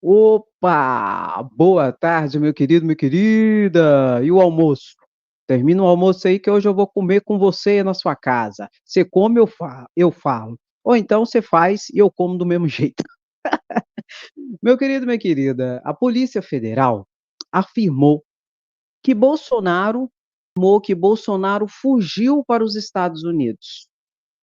Opa! Boa tarde, meu querido, minha querida. E o almoço? Termina o almoço aí que hoje eu vou comer com você na sua casa. Você come, eu falo. Ou então você faz e eu como do mesmo jeito. Meu querido, minha querida, a Polícia Federal afirmou que Bolsonaro fugiu para os Estados Unidos.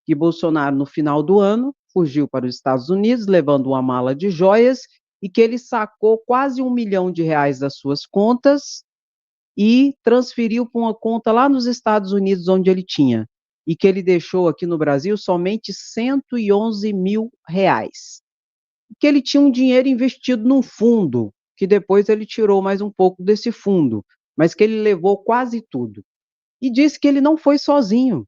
Que Bolsonaro, no final do ano, fugiu para os Estados Unidos, levando uma mala de joias, e que ele sacou quase R$ 1 milhão das suas contas e transferiu para uma conta lá nos Estados Unidos, onde ele tinha, e que ele deixou aqui no Brasil somente R$ 111 mil, que ele tinha um dinheiro investido num fundo, que depois ele tirou mais um pouco desse fundo, mas que ele levou quase tudo. E disse que ele não foi sozinho.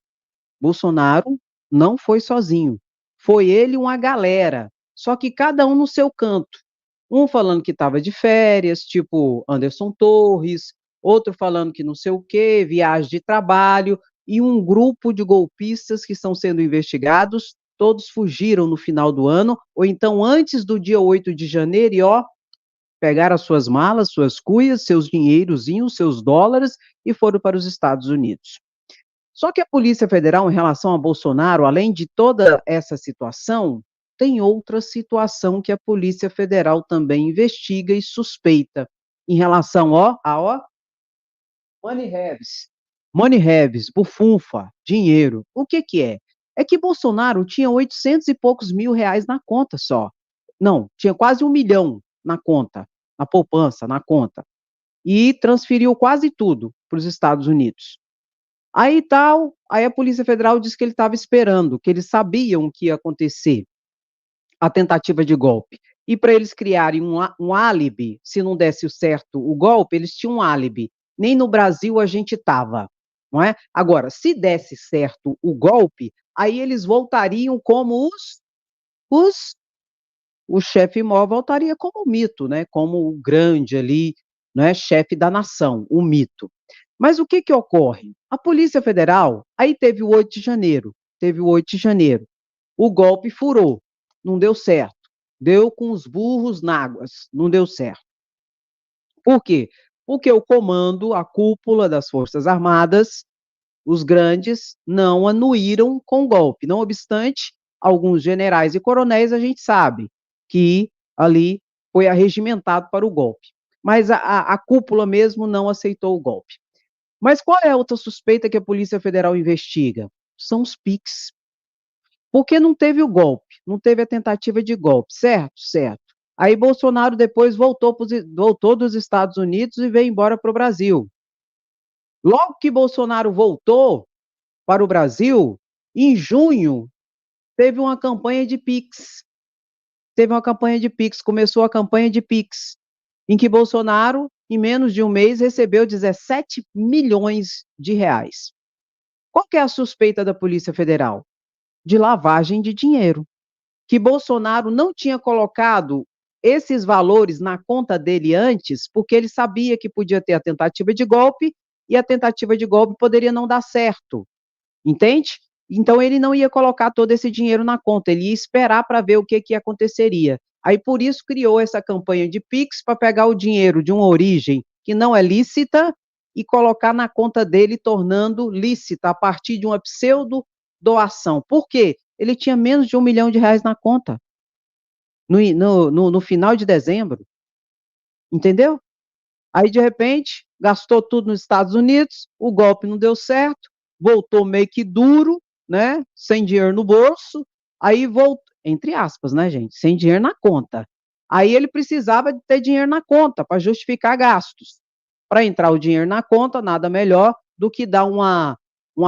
Bolsonaro não foi sozinho. Foi ele e uma galera, só que cada um no seu canto. Um falando que estava de férias, tipo Anderson Torres, outro falando que não sei o quê, viagem de trabalho, e um grupo de golpistas que estão sendo investigados, todos fugiram no final do ano, ou então antes do dia 8 de janeiro, e ó, pegaram as suas malas, suas cuias, seus dinheirozinhos, seus dólares, e foram para os Estados Unidos. Só que a Polícia Federal, em relação a Bolsonaro, além de toda essa situação, tem outra situação que a Polícia Federal também investiga e suspeita em relação ó, Money Reves. Money Reves, bufunfa, dinheiro. O que que é? É que Bolsonaro tinha 800 e poucos mil reais na conta só. Não, tinha quase 1 milhão na conta, na poupança, na conta. E transferiu quase tudo para os Estados Unidos. Aí a Polícia Federal disse que ele estava esperando, que eles sabiam que ia acontecer a tentativa de golpe. E para eles criarem um álibi, se não desse certo o golpe, eles tinham um álibi. Nem no Brasil a gente estava, não é? Agora, se desse certo o golpe, aí eles voltariam como os o chefe Mó voltaria como mito, né? Como o grande ali, né? Chefe da nação, o mito. Mas o que que ocorre? A Polícia Federal, aí teve o 8 de janeiro, o golpe furou, não deu certo, deu com os burros na águas, não deu certo. Por quê? Porque o comando, a cúpula das Forças Armadas, os grandes, não anuíram com o golpe. Não obstante, alguns generais e coronéis a gente sabe que ali foi arregimentado para o golpe. Mas a cúpula mesmo não aceitou o golpe. Mas qual é a outra suspeita que a Polícia Federal investiga? São os PIX. Porque não teve o golpe, não teve a tentativa de golpe, certo? Certo. Aí Bolsonaro depois voltou dos Estados Unidos e veio embora para o Brasil. Logo que Bolsonaro voltou para o Brasil, em junho, teve uma campanha de PIX. Teve uma campanha de PIX, começou a campanha de PIX, em que Bolsonaro, em menos de um mês, recebeu 17 milhões de reais. Qual que é a suspeita da Polícia Federal? De lavagem de dinheiro. Que Bolsonaro não tinha colocado esses valores na conta dele antes, porque ele sabia que podia ter a tentativa de golpe e a tentativa de golpe poderia não dar certo. Entende? Então ele não ia colocar todo esse dinheiro na conta, ele ia esperar para ver o que, que aconteceria. Aí por isso criou essa campanha de Pix para pegar o dinheiro de uma origem que não é lícita e colocar na conta dele, tornando lícita a partir de uma pseudo doação. Por quê? Ele tinha menos de R$ 1 milhão na conta no final de dezembro, entendeu? Aí, de repente, gastou tudo nos Estados Unidos, o golpe não deu certo, voltou meio que duro, né? Sem dinheiro no bolso, aí voltou, entre aspas, né, gente? Sem dinheiro na conta. Aí ele precisava de ter dinheiro na conta para justificar gastos. Para entrar o dinheiro na conta, nada melhor do que dar uma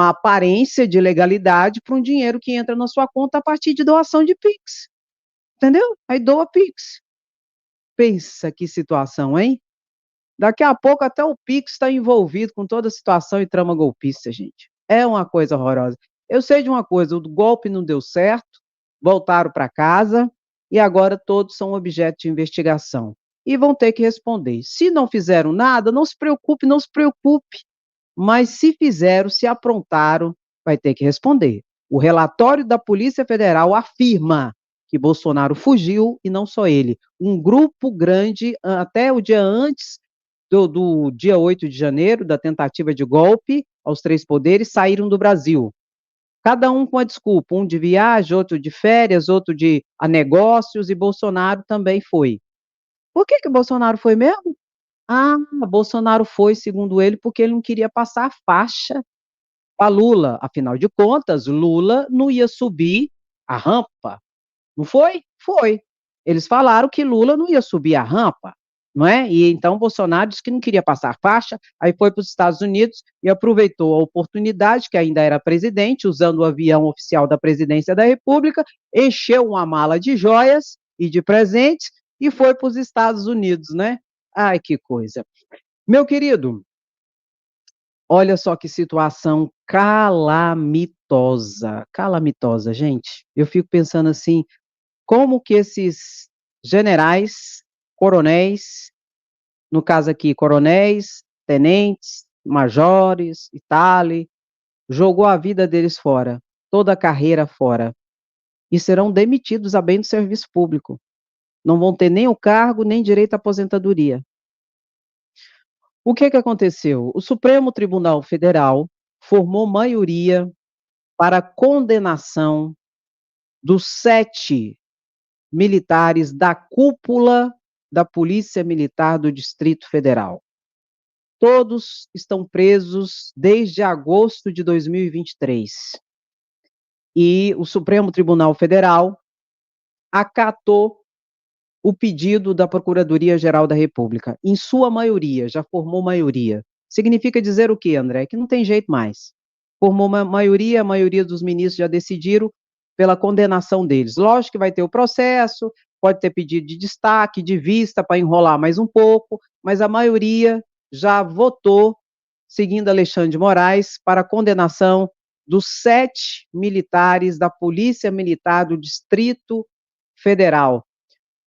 aparência de legalidade para um dinheiro que entra na sua conta a partir de doação de Pix. Entendeu? Aí doa Pix. Pensa que situação, hein? Daqui a pouco até o Pix está envolvido com toda a situação e trama golpista, gente. É uma coisa horrorosa. Eu sei de uma coisa, o golpe não deu certo, voltaram para casa e agora todos são objeto de investigação. E vão ter que responder. Se não fizeram nada, não se preocupe, não se preocupe. Mas se fizeram, se aprontaram, vai ter que responder. O relatório da Polícia Federal afirma que Bolsonaro fugiu, e não só ele, um grupo grande, até o dia antes do dia 8 de janeiro, da tentativa de golpe aos três poderes, saíram do Brasil. Cada um com a desculpa, um de viagem, outro de férias, outro de a negócios, e Bolsonaro também foi. Por que que Bolsonaro foi mesmo? Ah, Bolsonaro foi, segundo ele, porque ele não queria passar a faixa para Lula. Afinal de contas, Lula não ia subir a rampa, não foi? Foi. Eles falaram que Lula não ia subir a rampa, não é? E então Bolsonaro disse que não queria passar a faixa, aí foi para os Estados Unidos e aproveitou a oportunidade, que ainda era presidente, usando o avião oficial da presidência da República, encheu uma mala de joias e de presentes e foi para os Estados Unidos, né? Ai, que coisa. Meu querido, olha só que situação calamitosa, calamitosa, gente. Eu fico pensando assim, como que esses generais, coronéis, no caso aqui, coronéis, tenentes, majores e tal, jogou a vida deles fora, toda a carreira fora, e serão demitidos a bem do serviço público. Não vão ter nem o cargo, nem direito à aposentadoria. O que que aconteceu? O Supremo Tribunal Federal formou maioria para a condenação dos 7 militares da cúpula da Polícia Militar do Distrito Federal. Todos estão presos desde agosto de 2023. E o Supremo Tribunal Federal acatou o pedido da Procuradoria-Geral da República. Em sua maioria, já formou maioria. Significa dizer o quê, André? Que não tem jeito mais. Formou uma maioria, a maioria dos ministros já decidiram pela condenação deles. Lógico que vai ter o processo, pode ter pedido de destaque, de vista, para enrolar mais um pouco, mas a maioria já votou, seguindo Alexandre de Moraes, para a condenação dos 7 militares da Polícia Militar do Distrito Federal,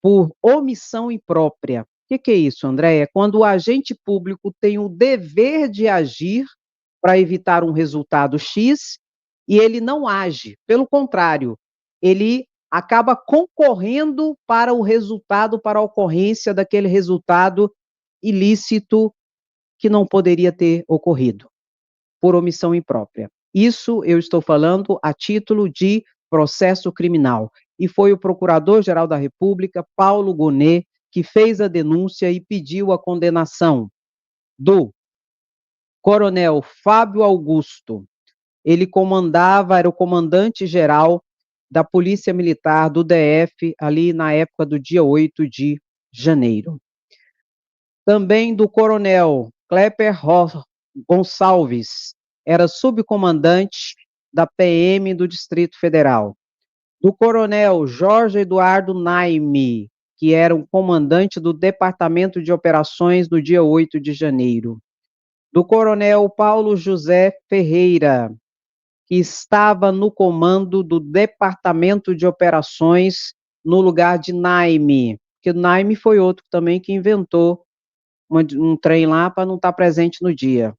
por omissão imprópria. O que é isso, André? É quando o agente público tem o dever de agir para evitar um resultado X e ele não age. Pelo contrário, ele acaba concorrendo para o resultado, para a ocorrência daquele resultado ilícito que não poderia ter ocorrido, por omissão imprópria. Isso eu estou falando a título de processo criminal. E foi o Procurador-Geral da República, Paulo Gonet, que fez a denúncia e pediu a condenação do Coronel Fábio Augusto. Ele comandava, era o comandante-geral da Polícia Militar do DF, ali na época do dia 8 de janeiro. Também do Coronel Klepper Gonçalves, era subcomandante da PM do Distrito Federal. Do Coronel Jorge Eduardo Naime, que era o comandante do Departamento de Operações no dia 8 de janeiro. Do Coronel Paulo José Ferreira, que estava no comando do Departamento de Operações no lugar de Naime, porque Naime foi outro também que inventou um trem lá para não estar presente no dia.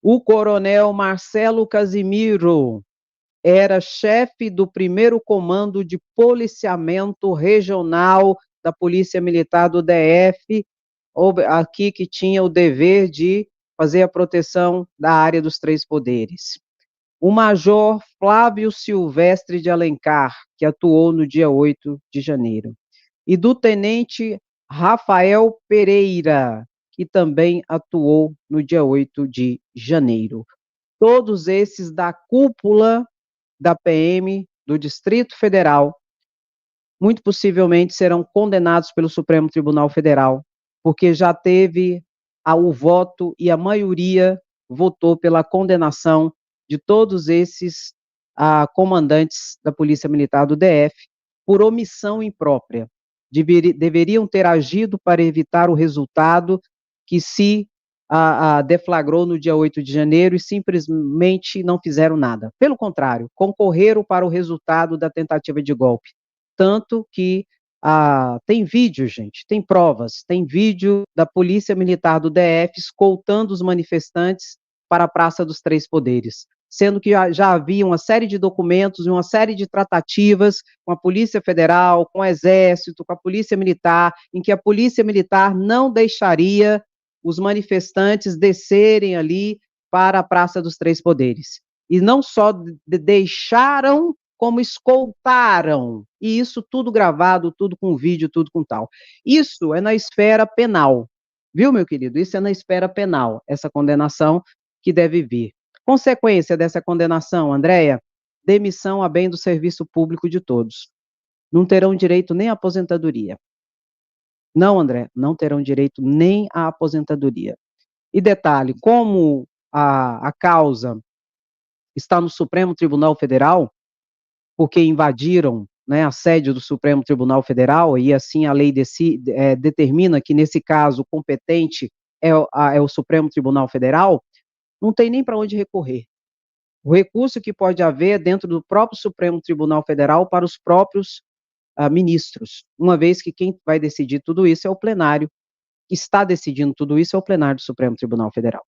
O Coronel Marcelo Casimiro era chefe do 1º Comando de Policiamento Regional da Polícia Militar do DF, aqui que tinha o dever de fazer a proteção da área dos três poderes. O Major Flávio Silvestre de Alencar, que atuou no dia 8 de janeiro. E do Tenente Rafael Pereira, que também atuou no dia 8 de janeiro. Todos esses da cúpula da PM do Distrito Federal, muito possivelmente serão condenados pelo Supremo Tribunal Federal, porque já teve o voto e a maioria votou pela condenação de todos esses comandantes da Polícia Militar do DF por omissão imprópria. Deveriam ter agido para evitar o resultado que se deflagrou no dia 8 de janeiro e simplesmente não fizeram nada. Pelo contrário, concorreram para o resultado da tentativa de golpe. Tanto que tem vídeo, gente, tem provas, tem vídeo da Polícia Militar do DF escoltando os manifestantes para a Praça dos Três Poderes. sendo que já havia uma série de documentos e uma série de tratativas com a Polícia Federal, com o Exército, com a Polícia Militar, em que a Polícia Militar não deixaria os manifestantes descerem ali para a Praça dos Três Poderes. E não só deixaram, como escoltaram. E isso tudo gravado, tudo com vídeo, tudo com tal. Isso é na esfera penal, viu, meu querido? Isso é na esfera penal, essa condenação que deve vir. Consequência dessa condenação, Andréia, demissão a bem do serviço público de todos. Não terão direito nem à aposentadoria. Não, André, não terão direito nem à aposentadoria. E detalhe, como a causa está no Supremo Tribunal Federal, porque invadiram, né, a sede do Supremo Tribunal Federal, e assim a lei determina que, nesse caso, o competente é o Supremo Tribunal Federal, não tem nem para onde recorrer. O recurso que pode haver é dentro do próprio Supremo Tribunal Federal para os próprios ministros, uma vez que quem vai decidir tudo isso é o plenário, que está decidindo tudo isso é o plenário do Supremo Tribunal Federal.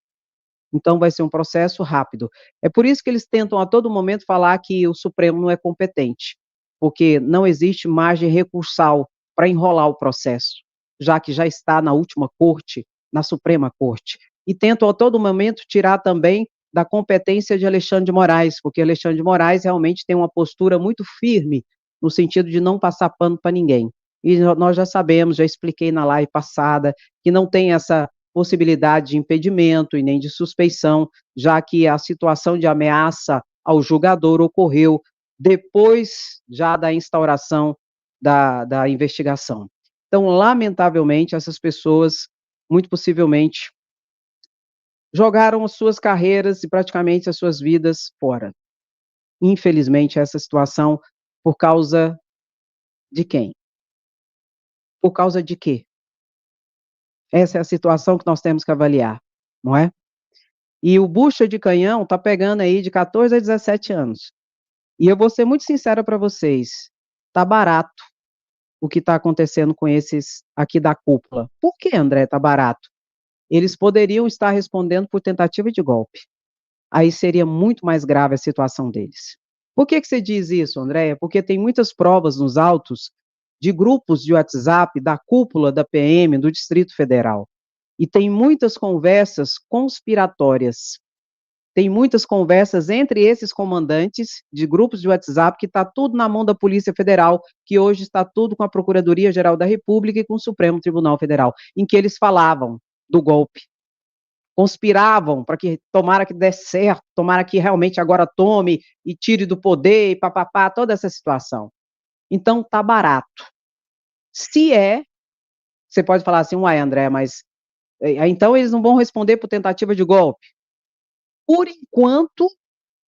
Então vai ser um processo rápido. É por isso que eles tentam a todo momento falar que o Supremo não é competente, porque não existe margem recursal para enrolar o processo, já que já está na última corte, na Suprema Corte. E tentam a todo momento tirar também da competência de Alexandre de Moraes, porque Alexandre de Moraes realmente tem uma postura muito firme, no sentido de não passar pano para ninguém. E nós já sabemos, já expliquei na live passada, que não tem essa possibilidade de impedimento e nem de suspeição, já que a situação de ameaça ao julgador ocorreu depois já da instauração da investigação. Então, lamentavelmente, essas pessoas, muito possivelmente, jogaram as suas carreiras e praticamente as suas vidas fora. Infelizmente, essa situação, por causa de quem? Por causa de quê? Essa é a situação que nós temos que avaliar, não é? E o bucha de canhão está pegando aí de 14 a 17 anos. E eu vou ser muito sincera para vocês, tá barato o que está acontecendo com esses aqui da cúpula. Por que, André, tá barato? Eles poderiam estar respondendo por tentativa de golpe. Aí seria muito mais grave a situação deles. Por que você diz isso, Andréia? Porque tem muitas provas nos autos de grupos de WhatsApp da cúpula da PM do Distrito Federal. E tem muitas conversas conspiratórias. Tem muitas conversas entre esses comandantes de grupos de WhatsApp que está tudo na mão da Polícia Federal, que hoje está tudo com a Procuradoria-Geral da República e com o Supremo Tribunal Federal, em que eles falavam do golpe. Conspiravam para que tomara que dê certo, tomara que realmente agora tome e tire do poder e papapá, toda essa situação. Então tá barato. Se é, você pode falar assim, uai, André, mas então eles não vão responder por tentativa de golpe. Por enquanto,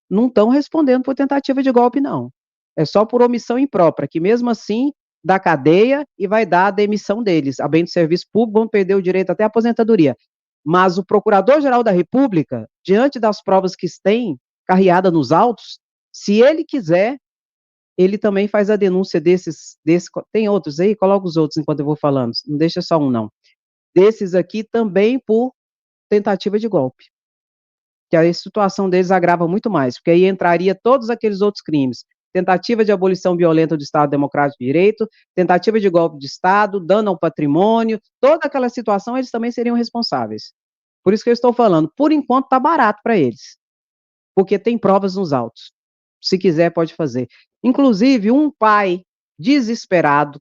não estão respondendo por tentativa de golpe, não. É só por omissão imprópria, que mesmo assim dá cadeia e vai dar a demissão deles. A bem do serviço público, vão perder o direito até à aposentadoria. Mas o Procurador-Geral da República, diante das provas que tem carreada nos autos, se ele quiser, ele também faz a denúncia tem outros aí? Coloca os outros enquanto eu vou falando, não deixa só um não. Desses aqui também por tentativa de golpe. Que a situação deles agrava muito mais, porque aí entraria todos aqueles outros crimes. Tentativa de abolição violenta do Estado Democrático de Direito, tentativa de golpe de Estado, dano ao patrimônio, toda aquela situação eles também seriam responsáveis. Por isso que eu estou falando, por enquanto está barato para eles, porque tem provas nos autos. Se quiser, pode fazer. Inclusive, um pai desesperado,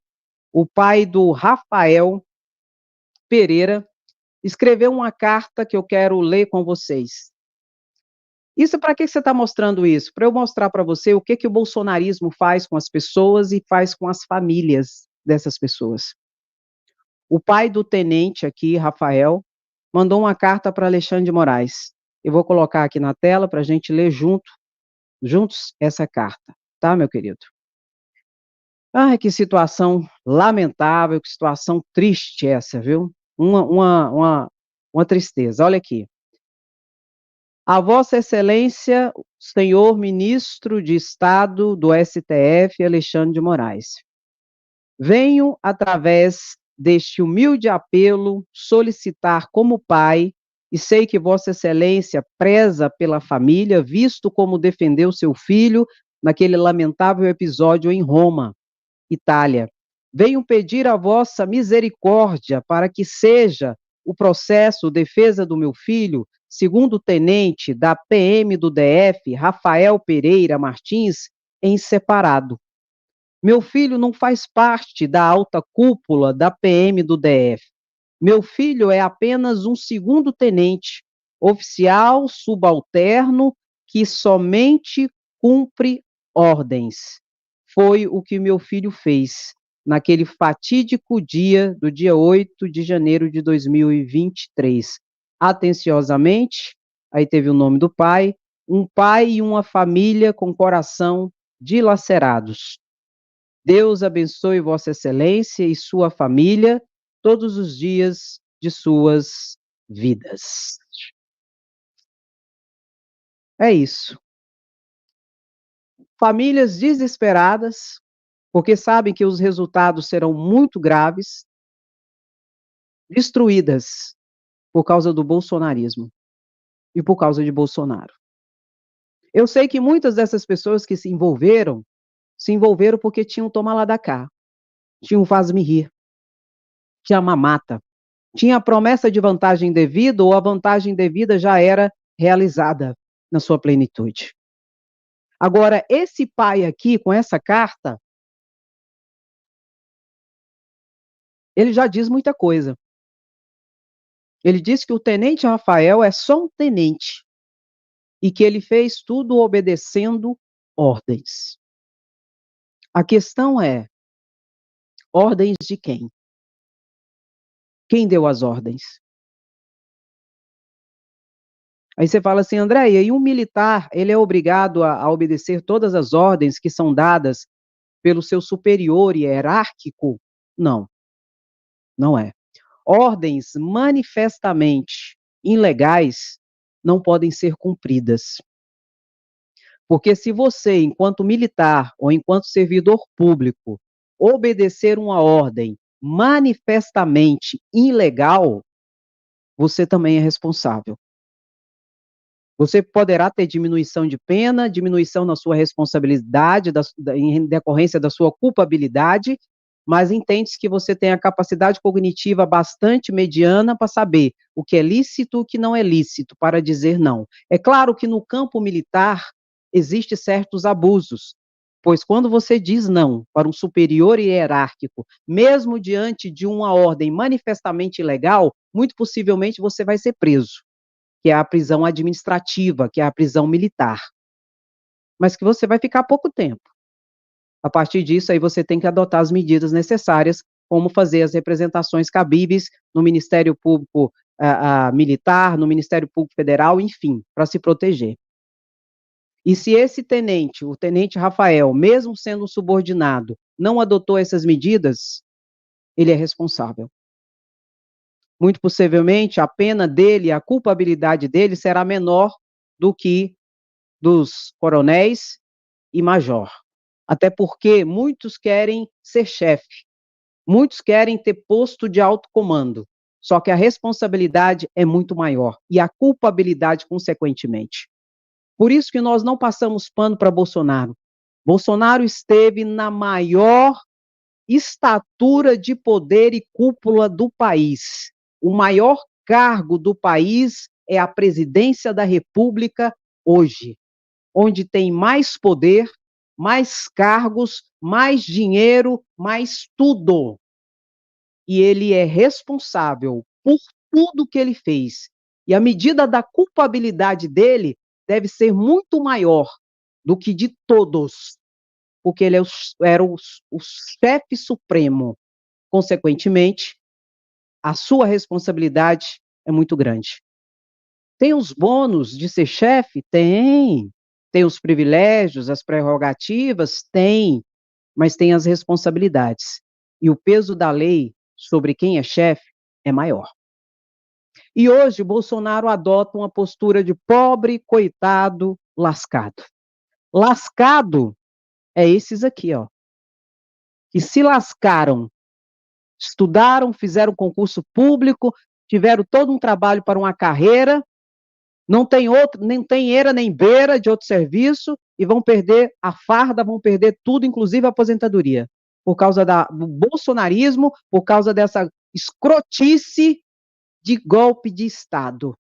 o pai do Rafael Pereira, escreveu uma carta que eu quero ler com vocês. Isso, para que você está mostrando isso? Para eu mostrar para você o que o bolsonarismo faz com as pessoas e faz com as famílias dessas pessoas. O pai do tenente aqui, Rafael, mandou uma carta para Alexandre de Moraes. Eu vou colocar aqui na tela para a gente ler juntos essa carta, tá, meu querido? Ai, que situação lamentável, que situação triste essa, viu? Uma tristeza. Olha aqui. A Vossa Excelência, senhor Ministro de Estado do STF, Alexandre de Moraes. Venho, através deste humilde apelo, solicitar como pai e sei que Vossa Excelência preza pela família, visto como defendeu seu filho naquele lamentável episódio em Roma, Itália. Venho pedir a vossa misericórdia para que seja o processo defesa do meu filho, segundo o tenente da PM do DF, Rafael Pereira Martins, em separado. Meu filho não faz parte da alta cúpula da PM do DF. Meu filho é apenas um segundo tenente, oficial subalterno que somente cumpre ordens. Foi o que meu filho fez naquele fatídico dia do dia 8 de janeiro de 2023. Atenciosamente, aí teve o nome do pai, um pai e uma família com coração dilacerados. Deus abençoe Vossa Excelência e sua família todos os dias de suas vidas. É isso. Famílias desesperadas, porque sabem que os resultados serão muito graves, destruídas por causa do bolsonarismo e por causa de Bolsonaro. Eu sei que muitas dessas pessoas que se envolveram porque tinham toma lá da cá, tinham faz-me rir, tinha mamata, tinha a promessa de vantagem devida ou a vantagem devida já era realizada na sua plenitude. Agora, esse pai aqui, com essa carta, ele já diz muita coisa. Ele diz que o tenente Rafael é só um tenente e que ele fez tudo obedecendo ordens. A questão é, ordens de quem? Quem deu as ordens? Aí você fala assim, André, e um militar, ele é obrigado a obedecer todas as ordens que são dadas pelo seu superior hierárquico? Não, não é. Ordens manifestamente ilegais não podem ser cumpridas. Porque se você, enquanto militar ou enquanto servidor público, obedecer uma ordem manifestamente ilegal, você também é responsável. Você poderá ter diminuição de pena, diminuição na sua responsabilidade, em decorrência da sua culpabilidade, mas entende-se que você tem a capacidade cognitiva bastante mediana para saber o que é lícito e o que não é lícito, para dizer não. É claro que no campo militar existem certos abusos, pois quando você diz não para um superior hierárquico, mesmo diante de uma ordem manifestamente ilegal, muito possivelmente você vai ser preso, que é a prisão administrativa, que é a prisão militar. Mas que você vai ficar pouco tempo. A partir disso, aí você tem que adotar as medidas necessárias, como fazer as representações cabíveis no Ministério Público Militar, no Ministério Público Federal, enfim, para se proteger. E se esse tenente, o tenente Rafael, mesmo sendo um subordinado, não adotou essas medidas, ele é responsável. Muito possivelmente, a pena dele, a culpabilidade dele será menor do que dos coronéis e major. Até porque muitos querem ser chefe, muitos querem ter posto de alto comando, só que a responsabilidade é muito maior e a culpabilidade consequentemente. Por isso que nós não passamos pano para Bolsonaro. Bolsonaro esteve na maior estatura de poder e cúpula do país. O maior cargo do país é a presidência da República hoje, onde tem mais poder, mais cargos, mais dinheiro, mais tudo. E ele é responsável por tudo que ele fez. E a medida da culpabilidade dele deve ser muito maior do que de todos, porque ele era o chefe supremo. Consequentemente, a sua responsabilidade é muito grande. Tem os bônus de ser chefe? Tem. Tem os privilégios, as prerrogativas? Tem. Mas tem as responsabilidades. E o peso da lei sobre quem é chefe é maior. E hoje Bolsonaro adota uma postura de pobre, coitado, lascado. Lascado é esses aqui, ó, que se lascaram, estudaram, fizeram concurso público, tiveram todo um trabalho para uma carreira, não tem outro, nem tem eira nem beira de outro serviço e vão perder a farda, vão perder tudo, inclusive a aposentadoria, por causa do bolsonarismo, por causa dessa escrotice de golpe de Estado,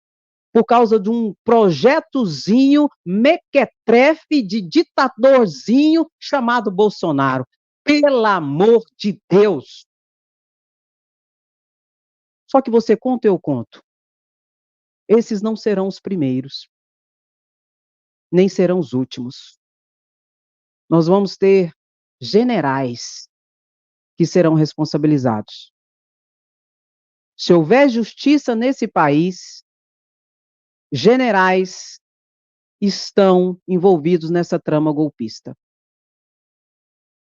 por causa de um projetozinho mequetrefe de ditadorzinho chamado Bolsonaro. Pelo amor de Deus! Só que você conta, eu conto. Esses não serão os primeiros, nem serão os últimos. Nós vamos ter generais que serão responsabilizados. Se houver justiça nesse país, generais estão envolvidos nessa trama golpista.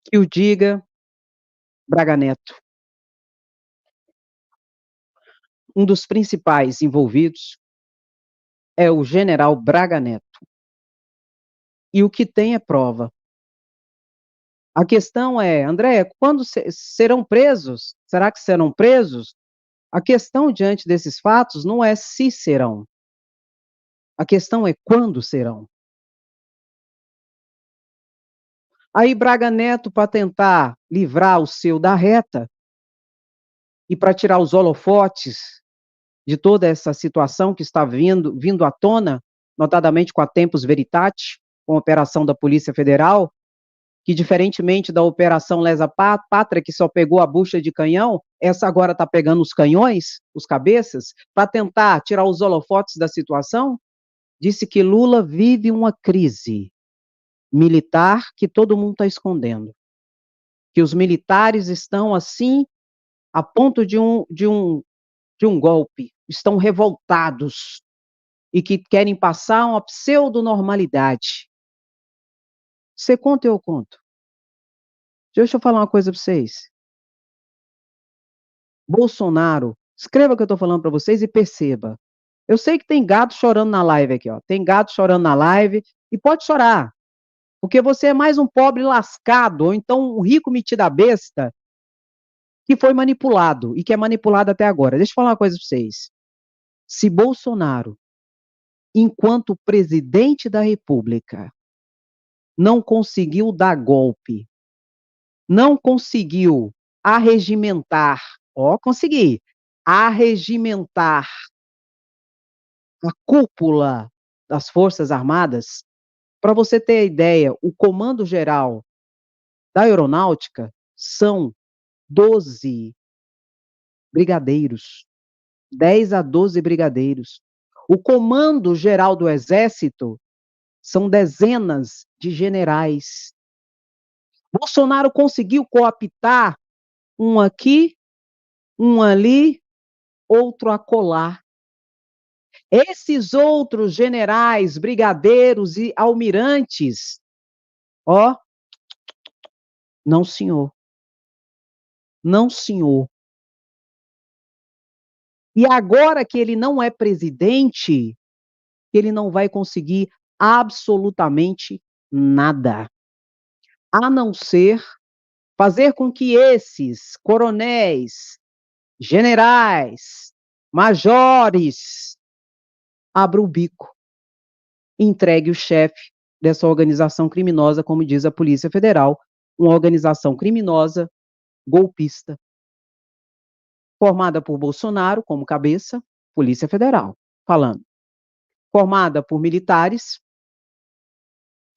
Que o diga Braga Neto. Um dos principais envolvidos é o general Braga Neto. E o que tem é prova. A questão é, André, quando serão presos? Será que serão presos? A questão diante desses fatos não é se serão. A questão é quando serão. Aí Braga Neto, para tentar livrar o seu da reta e para tirar os holofotes de toda essa situação que está vindo à tona, notadamente com a Tempus Veritate, com a operação da Polícia Federal, que diferentemente da operação Lesa Pátria, que só pegou a bucha de canhão, essa agora está pegando os canhões, os cabeças, para tentar tirar os holofotes da situação, disse que Lula vive uma crise militar que todo mundo está escondendo. Que os militares estão, assim, a ponto de um golpe, estão revoltados e que querem passar uma pseudo-normalidade. Você conta, eu conto. Deixa eu falar uma coisa para vocês. Bolsonaro, escreva o que eu estou falando para vocês e perceba. Eu sei que tem gato chorando na live aqui, ó. Tem gato chorando na live e pode chorar, porque você é mais um pobre lascado, ou então um rico metido a besta que foi manipulado e que é manipulado até agora. Deixa eu falar uma coisa para vocês. Se Bolsonaro, enquanto presidente da República, não conseguiu dar golpe, não conseguiu arregimentar, conseguir, arregimentar a cúpula das Forças Armadas, para você ter a ideia, o Comando Geral da Aeronáutica são 12 brigadeiros, 10 a 12 brigadeiros. O Comando Geral do Exército são dezenas de generais. Bolsonaro conseguiu cooptar um aqui, um ali, outro acolá. Esses outros generais, brigadeiros e almirantes, não senhor. Não senhor. E agora que ele não é presidente, ele não vai conseguir absolutamente nada, a não ser fazer com que esses coronéis, generais, majores, abram o bico, entregue o chefe dessa organização criminosa, como diz a Polícia Federal, uma organização criminosa, golpista, formada por Bolsonaro como cabeça, Polícia Federal, falando, formada por militares,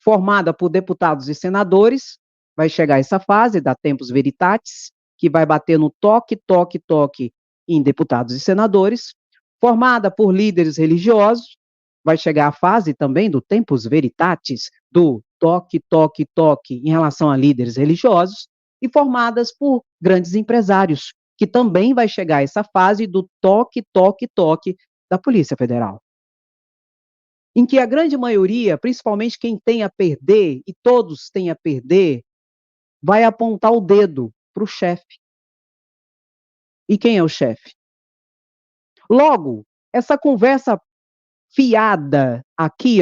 formada por deputados e senadores, vai chegar essa fase da Tempus Veritatis, que vai bater no toque, toque, toque em deputados e senadores, formada por líderes religiosos, vai chegar a fase também do Tempus Veritatis, do toque, toque, toque em relação a líderes religiosos, e formadas por grandes empresários, que também vai chegar essa fase do toque, toque, toque da Polícia Federal. Em que a grande maioria, principalmente quem tem a perder, e todos têm a perder, vai apontar o dedo para o chefe. E quem é o chefe? Logo, essa conversa fiada aqui,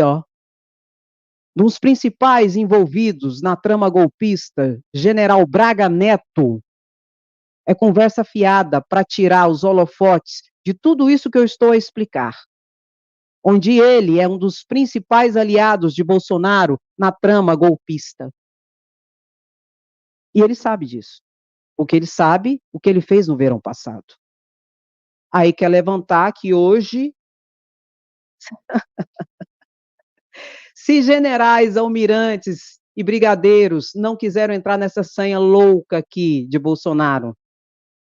dos principais envolvidos na trama golpista, General Braga Neto, é conversa fiada para tirar os holofotes de tudo isso que eu estou a explicar, onde ele é um dos principais aliados de Bolsonaro na trama golpista. E ele sabe disso, porque ele sabe o que ele fez no verão passado. Aí quer levantar que hoje, se generais, almirantes e brigadeiros não quiseram entrar nessa sanha louca aqui de Bolsonaro,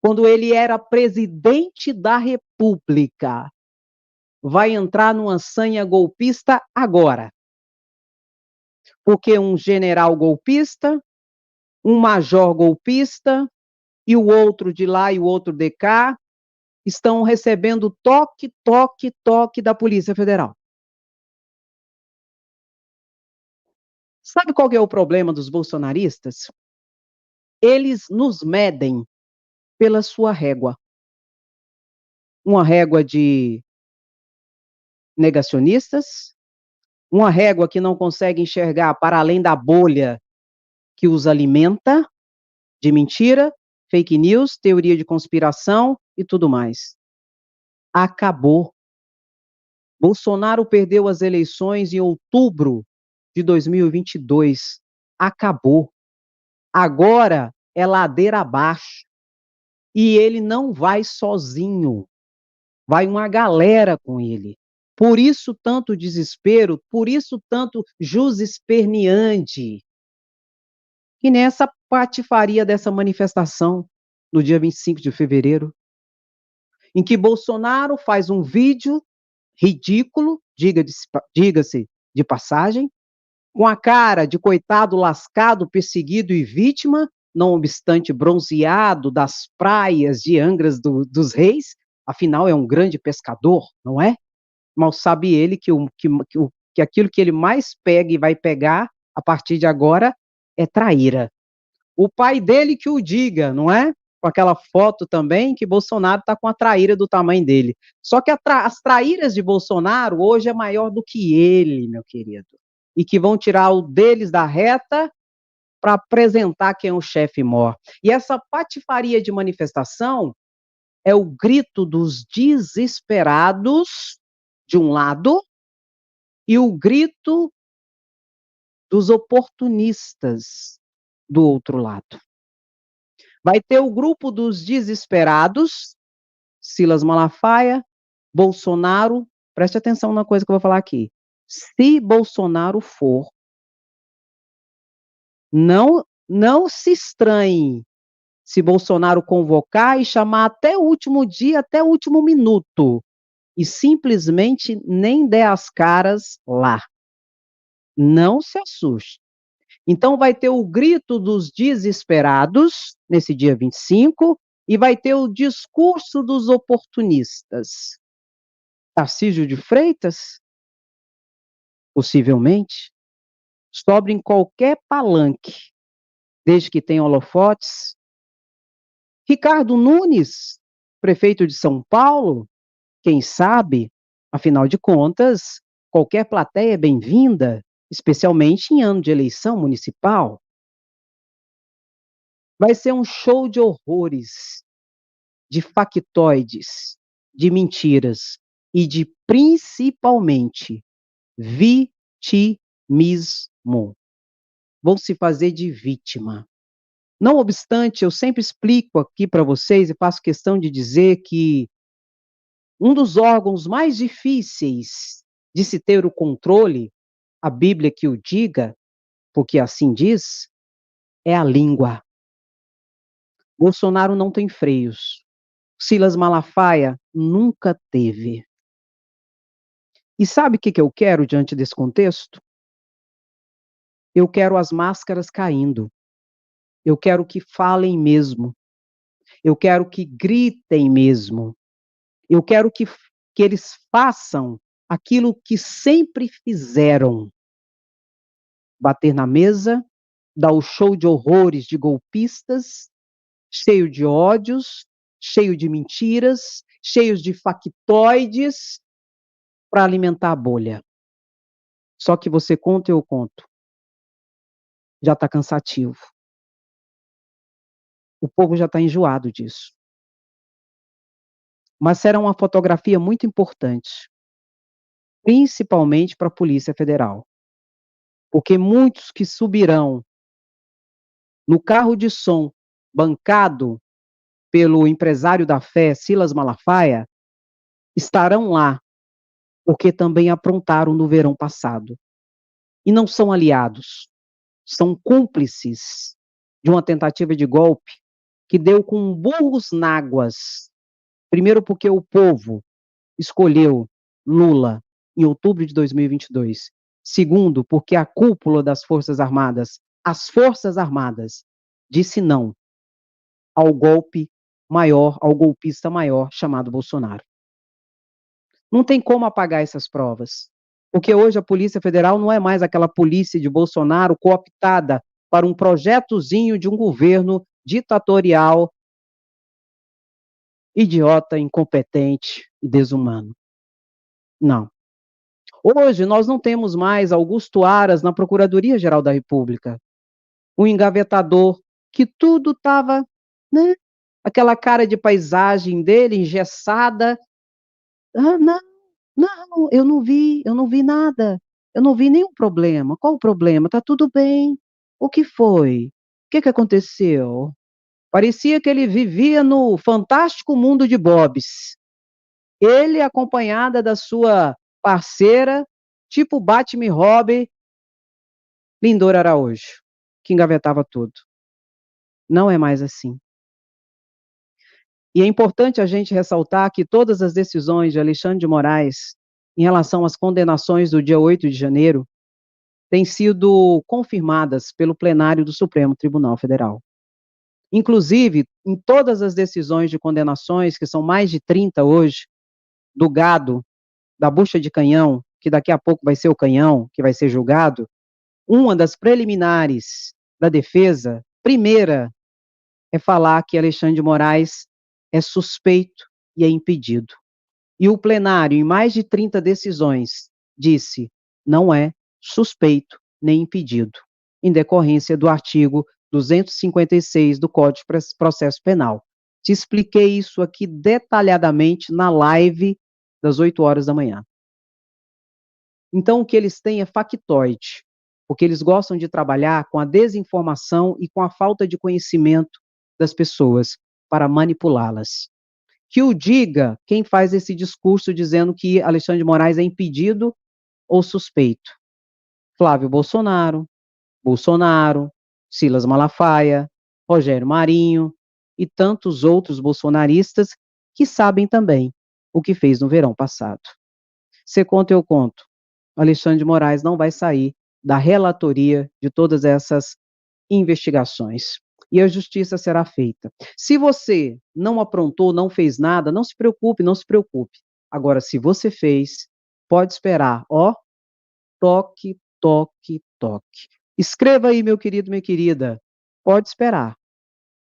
quando ele era presidente da República, vai entrar numa sanha golpista agora. Porque um general golpista, um major golpista, e o outro de lá e o outro de cá, estão recebendo toque, toque, toque da Polícia Federal. Sabe qual que é o problema dos bolsonaristas? Eles nos medem pela sua régua. Uma régua de negacionistas, uma régua que não consegue enxergar para além da bolha que os alimenta, de mentira, fake news, teoria de conspiração e tudo mais. Acabou. Bolsonaro perdeu as eleições em outubro de 2022. Acabou. Agora é ladeira abaixo. E ele não vai sozinho. Vai uma galera com ele. Por isso tanto desespero, por isso tanto jus esperneante. E nessa patifaria dessa manifestação, no dia 25 de fevereiro, em que Bolsonaro faz um vídeo ridículo, diga-se de passagem, com a cara de coitado lascado, perseguido e vítima, não obstante bronzeado das praias de Angras dos Reis, afinal é um grande pescador, não é? Mal sabe ele que aquilo que ele mais pega e vai pegar a partir de agora é traíra. O pai dele que o diga, não é? Com aquela foto também que Bolsonaro está com a traíra do tamanho dele. Só que as traíras de Bolsonaro hoje é maior do que ele, meu querido. E que vão tirar o deles da reta para apresentar quem é o chefe mor. E essa patifaria de manifestação é o grito dos desesperados, de um lado, e o grito dos oportunistas, do outro lado. Vai ter o grupo dos desesperados, Silas Malafaia, Bolsonaro, preste atenção na coisa que eu vou falar aqui. Se Bolsonaro for, não se estranhe se Bolsonaro convocar e chamar até o último dia, até o último minuto, e simplesmente nem der as caras lá. Não se assuste. Então vai ter o grito dos desesperados, nesse dia 25, e vai ter o discurso dos oportunistas. Tarcísio de Freitas, possivelmente, sobre em qualquer palanque, desde que tenha holofotes. Ricardo Nunes, prefeito de São Paulo, quem sabe, afinal de contas, qualquer plateia é bem-vinda, especialmente em ano de eleição municipal. Vai ser um show de horrores, de factoides, de mentiras e de, principalmente, vitimismo. Vão se fazer de vítima. Não obstante, eu sempre explico aqui para vocês e faço questão de dizer que um dos órgãos mais difíceis de se ter o controle, a Bíblia que o diga, porque assim diz, é a língua. Bolsonaro não tem freios. Silas Malafaia nunca teve. E sabe o que eu quero diante desse contexto? Eu quero as máscaras caindo. Eu quero que falem mesmo. Eu quero que gritem mesmo. Eu quero que eles façam aquilo que sempre fizeram. Bater na mesa, dar o show de horrores de golpistas, cheio de ódios, cheio de mentiras, cheios de factoides, para alimentar a bolha. Só que você conta e eu conto. Já está cansativo. O povo já está enjoado disso. mas será uma fotografia muito importante, principalmente para a Polícia Federal, porque muitos que subirão no carro de som bancado pelo empresário da fé, Silas Malafaia, estarão lá, porque também aprontaram no verão passado. E não são aliados, são cúmplices de uma tentativa de golpe que deu com burros na águas. Primeiro porque o povo escolheu Lula em outubro de 2022. Segundo, porque a cúpula das Forças Armadas, as Forças Armadas, disse não ao golpe maior, ao golpista maior chamado Bolsonaro. Não tem como apagar essas provas, porque hoje a Polícia Federal não é mais aquela polícia de Bolsonaro cooptada para um projetozinho de um governo ditatorial, idiota, incompetente e desumano. Não. Hoje nós não temos mais Augusto Aras na Procuradoria-Geral da República, um engavetador que tudo estava, né, aquela cara de paisagem dele engessada. Ah, não, não, eu não vi nada, eu não vi nenhum problema. Qual o problema? Tá tudo bem. O que foi? O que que aconteceu? Parecia que ele vivia no fantástico mundo de Bob's. Ele acompanhada da sua parceira, tipo Batman e Robin, Lindor Araújo, que engavetava tudo. Não é mais assim. E é importante a gente ressaltar que todas as decisões de Alexandre de Moraes em relação às condenações do dia 8 de janeiro têm sido confirmadas pelo plenário do Supremo Tribunal Federal. Inclusive, em todas as decisões de condenações, que são mais de 30 hoje, do gado, da bucha de canhão, que daqui a pouco vai ser o canhão, que vai ser julgado, uma das preliminares da defesa, primeira, é falar que Alexandre de Moraes é suspeito e é impedido. E o plenário, em mais de 30 decisões, disse: não é suspeito nem impedido, em decorrência do artigo 256 do Código de Processo Penal. Te expliquei isso aqui detalhadamente na live das 8 horas da manhã. Então, o que eles têm é factoide, porque eles gostam de trabalhar com a desinformação e com a falta de conhecimento das pessoas para manipulá-las. Que o diga quem faz esse discurso dizendo que Alexandre de Moraes é impedido ou suspeito. Flávio Bolsonaro, Silas Malafaia, Rogério Marinho e tantos outros bolsonaristas que sabem também o que fez no verão passado. Você conta, eu conto. Alexandre de Moraes não vai sair da relatoria de todas essas investigações. E a justiça será feita. Se você não aprontou, não fez nada, não se preocupe, não se preocupe. Agora, se você fez, pode esperar, ó, toque, toque, toque. Escreva aí, meu querido, minha querida, pode esperar.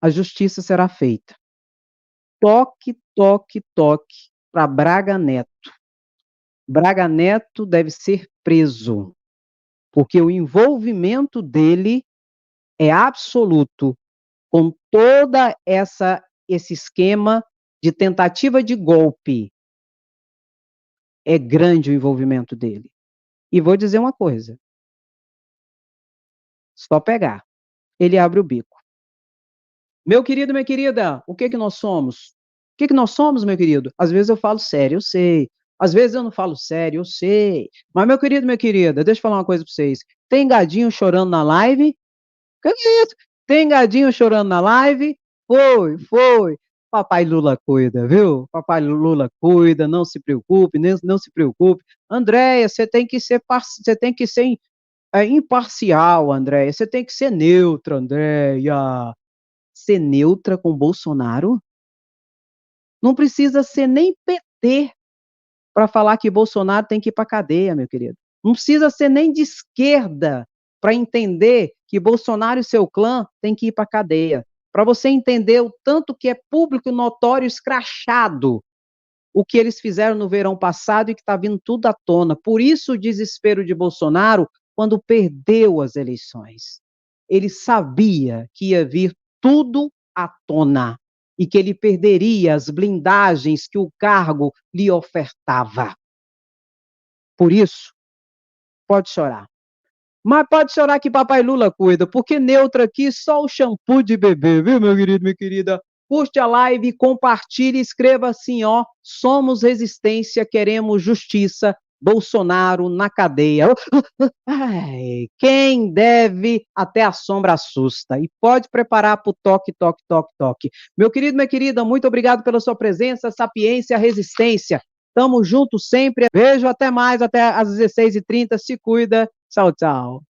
A justiça será feita. Toque, toque, toque para Braga Neto. Braga Neto deve ser preso, porque o envolvimento dele é absoluto com toda esse esquema de tentativa de golpe. É grande o envolvimento dele. E vou dizer uma coisa, só pegar, ele abre o bico. Meu querido, minha querida, o que que nós somos? O que que nós somos, meu querido? Às vezes eu falo sério, eu sei. Às vezes eu não falo sério, eu sei. Mas, meu querido, minha querida, deixa eu falar uma coisa pra vocês. Tem gadinho chorando na live? Que é isso? Tem gadinho chorando na live? Foi, foi. Papai Lula cuida, viu? Papai Lula cuida, não se preocupe, não se preocupe. Andréia, você tem que ser, você tem que ser imparcial, Andréia. Você tem que ser neutra, Andréia. Ser neutra com Bolsonaro? Não precisa ser nem PT para falar que Bolsonaro tem que ir para a cadeia, meu querido. Não precisa ser nem de esquerda para entender que Bolsonaro e seu clã têm que ir para a cadeia. Para você entender o tanto que é público, notório, escrachado o que eles fizeram no verão passado e que está vindo tudo à tona. Por isso o desespero de Bolsonaro quando perdeu as eleições. Ele sabia que ia vir tudo à tona. e que ele perderia as blindagens que o cargo lhe ofertava. Por isso, pode chorar. Mas pode chorar que papai Lula cuida, porque neutra aqui só o shampoo de bebê, viu, meu querido, minha querida? Curte a live, compartilhe e escreva assim, ó, somos resistência, queremos justiça, Bolsonaro na cadeia. Ai, quem deve até a sombra assusta. E pode preparar para o toque, toque, toque, toque. Meu querido, minha querida, muito obrigado pela sua presença, sapiência, resistência. Tamo junto sempre. Beijo, até mais, até às 16h30. Se cuida. Tchau, tchau.